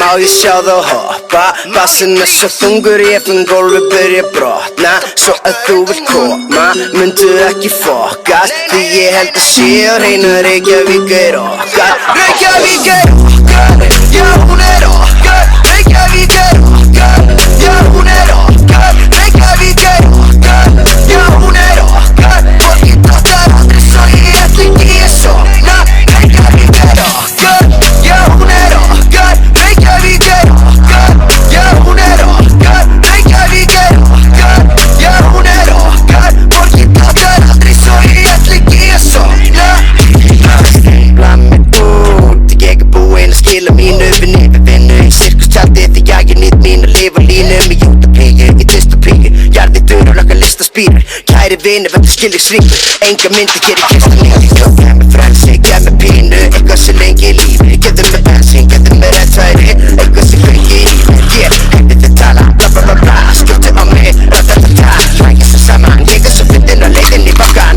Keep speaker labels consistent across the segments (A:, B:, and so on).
A: má ég sjá þá hoppa. Bassinn svo þungur, ég finn gólfið byrja brotna. Svo þú vilt koma, myndu ekki fokkast. Því ég held sé á hreinu Reykjavík okkar. Reykjavík okkar, já hún okkar. Reykjavík okkar, já hún okkar. Reykjavík okkar, já hún okkar. Fólki dottar aldrei svo ég ætla ekki að sofna. Reykjavík okkar, já hún okkar. Reykjavík okkar, já hún okkar. Reykjavík okkar, já hún okkar. Fólki dottar aldrei svo ég ætla ekki að sofna. Stífla mig út, ég búinn að skila mínu vinnu í sirkustjaldi því ég nýtt mín að lifa línu með utopíu í dystopíu. Jarði dörur, okkar listaspírur. Kæri vinir, þetta skilningsríkur. Enga myndi hér í kistanum. Gef mér frelsi, gef mér pínu. Eitthvað sem lengi í lífi. Gefðu mér bensín, gefðu mér réttværi. Eitthvað sem kveiki í mér. Ég heyrði þið tala, bla bla bla bla. Skjóttu á mig, ratatata. Hlægja svo saman, ég svo fyndin og leiðin í bakkan.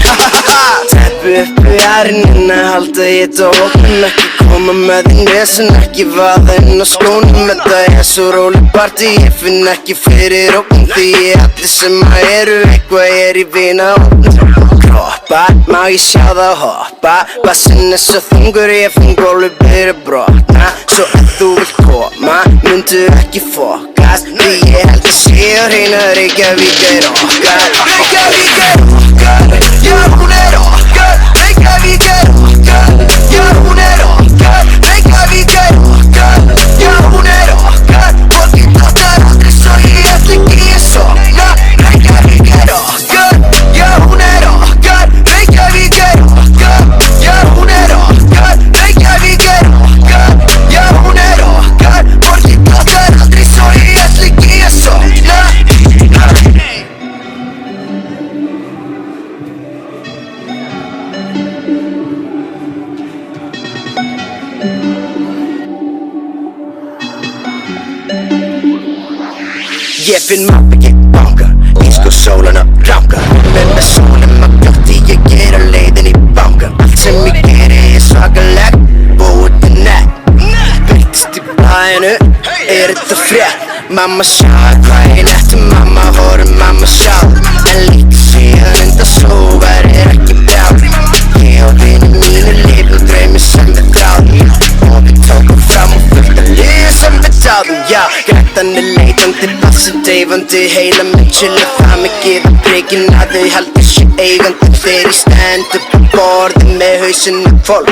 A: Teppu upp í arinina, halda ég dópin. Ekki koma með þín vesen, ekki vaða inn á skónum. Þetta svo róleg partí, ég finn ekki fyrir ókn. Því allir sem eru eitthvað í vinahópnum. Kroppar, má ég sjá það hoppa. Bassinn svo þungur, ég finn gólfið byrja brotna. Svo þú vilt koma, myndu ekki fokkast. Því ég held sé á hreinu Reykjavík okkar. Reykjavík okkar, já hún okkar. Reykjavík okkar, já hún okkar. Reykjavík okkar, já hún okkar. Fólki dottar aldrei svo ég ætla ekki að sofna. Reykjavík okkar, já hún okkar. Reykjavík okkar, já hún okkar. Reykjavík okkar, já hún okkar. Fólki dottar aldrei svo ég ætla ekki að sofna. Ég finn mappi, ég banka. Ísku sólan að ránka. Með sólum að bjótti, ég ger á leiðin í banka. Allt sem ég geri svakalegt, búið til nett. Byrtist í blæðinu, þetta frétt. Mamma sjáði hvað ég netti, mamma voru mamma sjáði. En líka síðan undan svo verður ekki brjáð. Ég og vinir mínu lifum draumi sem við þráðum. Og við tókum fram og fullt af liði sem við táðum. Já, grættan leitandi, bassin deyfandi. Heila með chilla það með gefa brekin að þau haldi sér eigandi. Þegar ég stend upp á borði með hausinn full.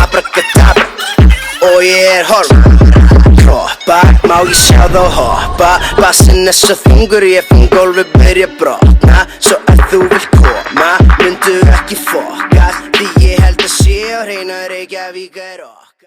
A: Abracadabra, og ég horf. Kroppar, má ég sjá þá hoppa. Bassinn svo þungur, ég finn gólfið byrja brotna. Svo þú vilt koma, myndu ekki fokkast. Því ég held sé á hreinu Reykjavík okkar.